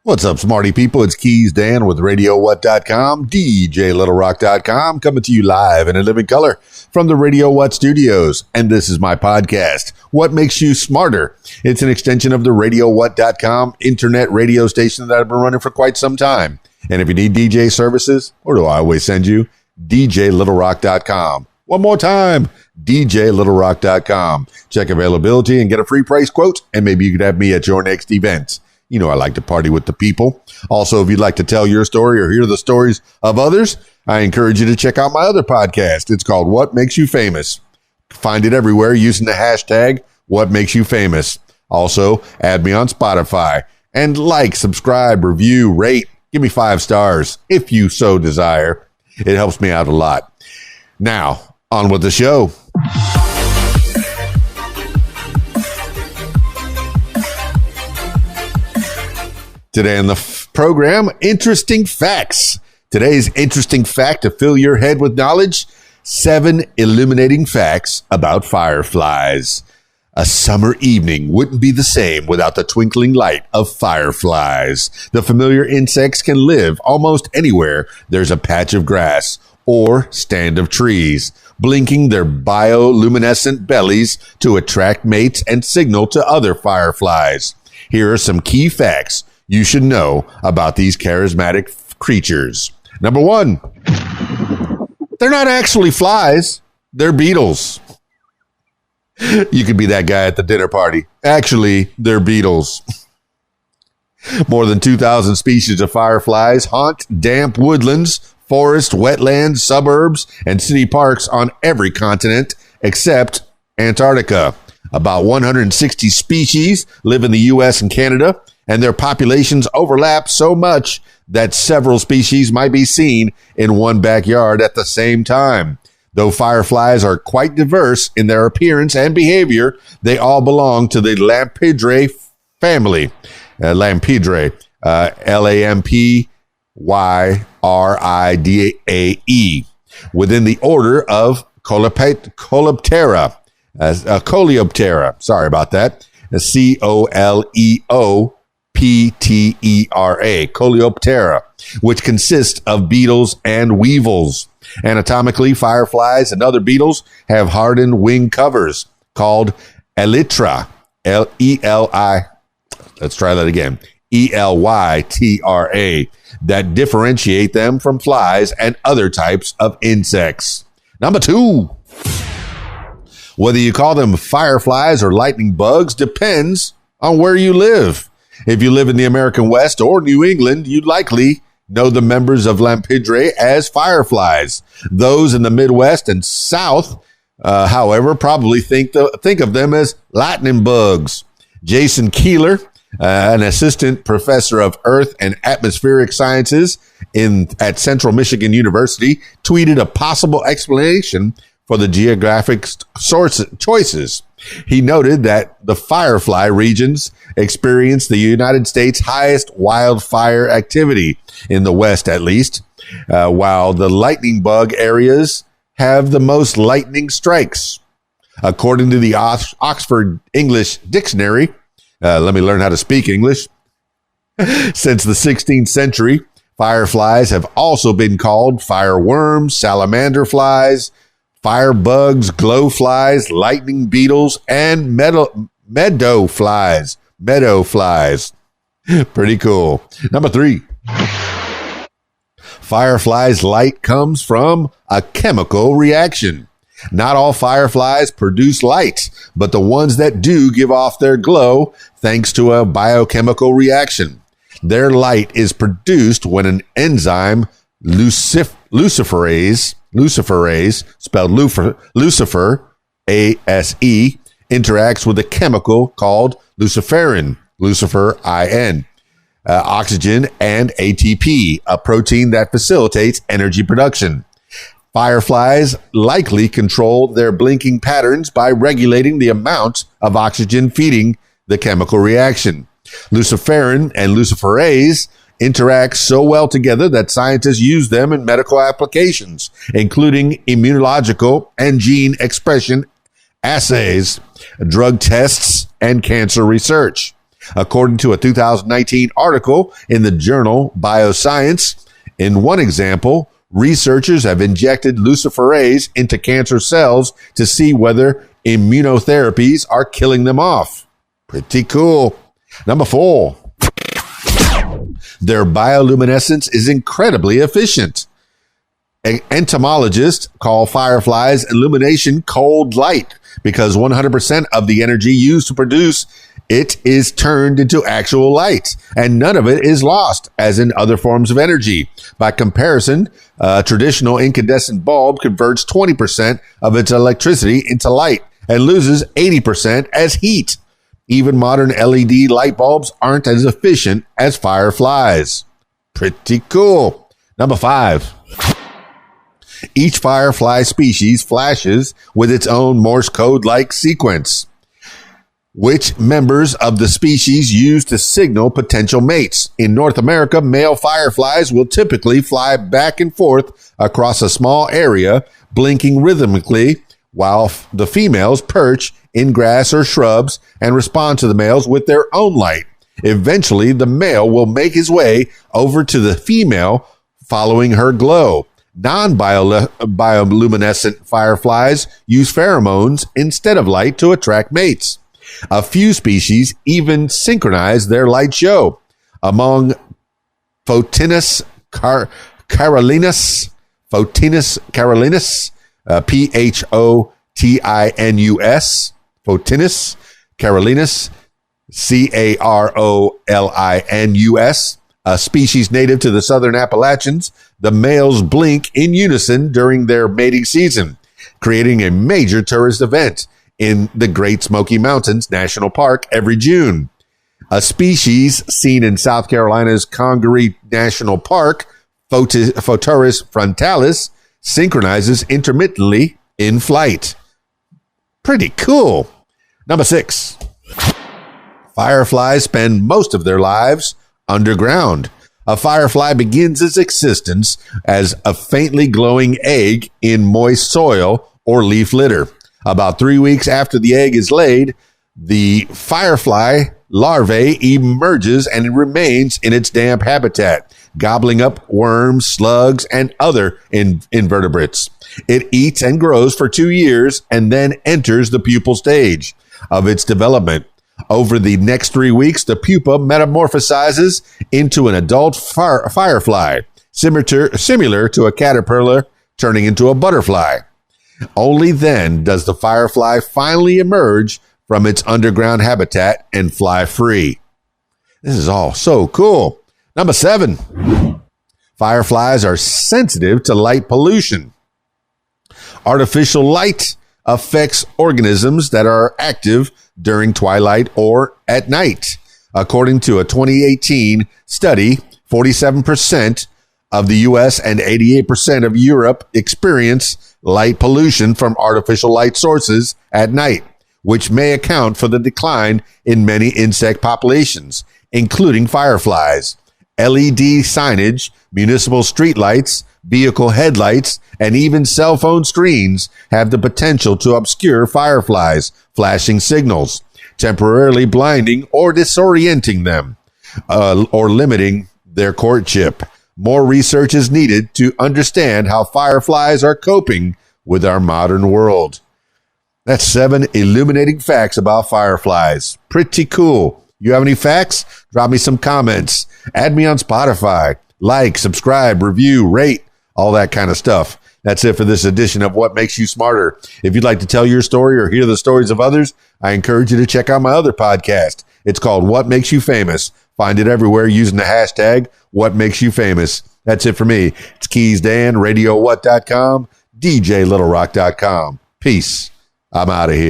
What's up, smarty people? It's KeysDAN with RadioWhat.com, DJLittleRock.com, coming to you live in a living color from the Radio What studios. And this is my podcast, What Makes You Smarter? It's an extension of the RadioWhat.com internet radio station that I've been running for quite some time. And if you need DJ services, where do I always send you? DJLittleRock.com. One more time, DJLittleRock.com. Check availability and get a free price quote, and maybe you could have me at your next event. You know I like to party with the people. Also, if you'd like to tell your story or hear the stories of others, I encourage you to check out my other podcast. It's called What Makes You Famous. Find it everywhere using the hashtag What Makes You Famous. Also, add me on Spotify. And like, subscribe, review, rate. Give me 5 stars if you so desire. It helps me out a lot. Now, on with the show. Today on the program, interesting facts. Today's interesting fact to fill your head with knowledge, 7 illuminating facts about fireflies. A summer evening wouldn't be the same without the twinkling light of fireflies. The familiar insects can live almost anywhere there's a patch of grass or stand of trees, blinking their bioluminescent bellies to attract mates and signal to other fireflies. Here are some key facts you should know about these charismatic creatures. Number 1, they're not actually flies. They're beetles. You could be that guy at the dinner party. Actually, they're beetles. More than 2,000 species of fireflies haunt damp woodlands, forests, wetlands, suburbs, and city parks on every continent except Antarctica. About 160 species live in the U.S. and Canada, and their populations overlap so much that several species might be seen in one backyard at the same time. Though fireflies are quite diverse in their appearance and behavior, they all belong to the Lampidrae family. Lampidrae, Lampyridae, within the order of Coleoptera. Sorry about that. Coleoptera, Coleoptera, which consists of beetles and weevils. Anatomically, fireflies and other beetles have hardened wing covers called elytra, L-E-L-I. Let's try that again. E-L-Y-T-R-A, that differentiate them from flies and other types of insects. Number 2, whether you call them fireflies or lightning bugs depends on where you live. If you live in the American West or New England, you'd likely know the members of Lampidrae as fireflies. Those in the Midwest and South, however, probably think of them as lightning bugs. Jason Keeler, an assistant professor of Earth and Atmospheric Sciences at Central Michigan University, tweeted a possible explanation for the geographic choices. He noted that the firefly regions experience the United States' highest wildfire activity, in the West at least, while the lightning bug areas have the most lightning strikes. According to the Oxford English Dictionary, let me learn how to speak English. Since the 16th century, fireflies have also been called fireworms, salamander flies, firebugs, glowflies, lightning beetles, and meadow flies. Pretty cool. Number 3. Fireflies' light comes from a chemical reaction. Not all fireflies produce light, but the ones that do give off their glow thanks to a biochemical reaction. Their light is produced when an enzyme, luciferase, spelled Lucifer, A-S-E, interacts with a chemical called luciferin, Lucifer-I-N, oxygen, and ATP, a protein that facilitates energy production. Fireflies likely control their blinking patterns by regulating the amount of oxygen feeding the chemical reaction. Luciferin and luciferase interact so well together that scientists use them in medical applications, including immunological and gene expression assays, drug tests, and cancer research. According to a 2019 article in the journal Bioscience, in one example, researchers have injected luciferase into cancer cells to see whether immunotherapies are killing them off. Pretty cool. Number 4. Their bioluminescence is incredibly efficient. Entomologists call fireflies illumination cold light because 100% of the energy used to produce it is turned into actual light, and none of it is lost, as in other forms of energy. By comparison, a traditional incandescent bulb converts 20% of its electricity into light and loses 80% as heat. Even modern LED light bulbs aren't as efficient as fireflies. Pretty cool. Number 5. Each firefly species flashes with its own Morse code-like sequence, which members of the species use to signal potential mates. In North America, male fireflies will typically fly back and forth across a small area, blinking rhythmically, while the females perch in grass or shrubs and respond to the males with their own light. Eventually, the male will make his way over to the female, following her glow. Non-bioluminescent fireflies use pheromones instead of light to attract mates. A few species even synchronize their light show. Among Photinus carolinus, Photinus, Photinus carolinus, Carolinus, a species native to the southern Appalachians. The males blink in unison during their mating season, creating a major tourist event in the Great Smoky Mountains National Park every June. A species seen in South Carolina's Congaree National Park, Photorus frontalis, synchronizes intermittently in flight. Pretty cool. Number 6. Fireflies spend most of their lives underground. A firefly begins its existence as a faintly glowing egg in moist soil or leaf litter. About 3 weeks after the egg is laid, the firefly larvae emerges and remains in its damp habitat, gobbling up worms, slugs, and other invertebrates. It eats and grows for 2 years and then enters the pupal stage of its development. Over the next 3 weeks, the pupa metamorphosizes into an adult firefly, similar to a caterpillar turning into a butterfly. Only then does the firefly finally emerge from its underground habitat and fly free. This is all so cool. Number 7. Fireflies are sensitive to light pollution. Artificial light affects organisms that are active during twilight or at night. According to a 2018 study, 47% of the U.S. and 88% of Europe experience light pollution from artificial light sources at night, which may account for the decline in many insect populations, including fireflies. LED signage, municipal streetlights, vehicle headlights, and even cell phone screens have the potential to obscure fireflies' flashing signals, temporarily blinding or disorienting them, or limiting their courtship. More research is needed to understand how fireflies are coping with our modern world. That's 7 illuminating facts about fireflies. Pretty cool. You have any facts? Drop me some comments. Add me on Spotify. Like, subscribe, review, rate, all that kind of stuff. That's it for this edition of What Makes You Smarter. If you'd like to tell your story or hear the stories of others, I encourage you to check out my other podcast. It's called What Makes You Famous. Find it everywhere using the hashtag What Makes You Famous. That's it for me. It's KeysDAN, RadioWhat.com, DJLittleRock.com. Peace. I'm out of here.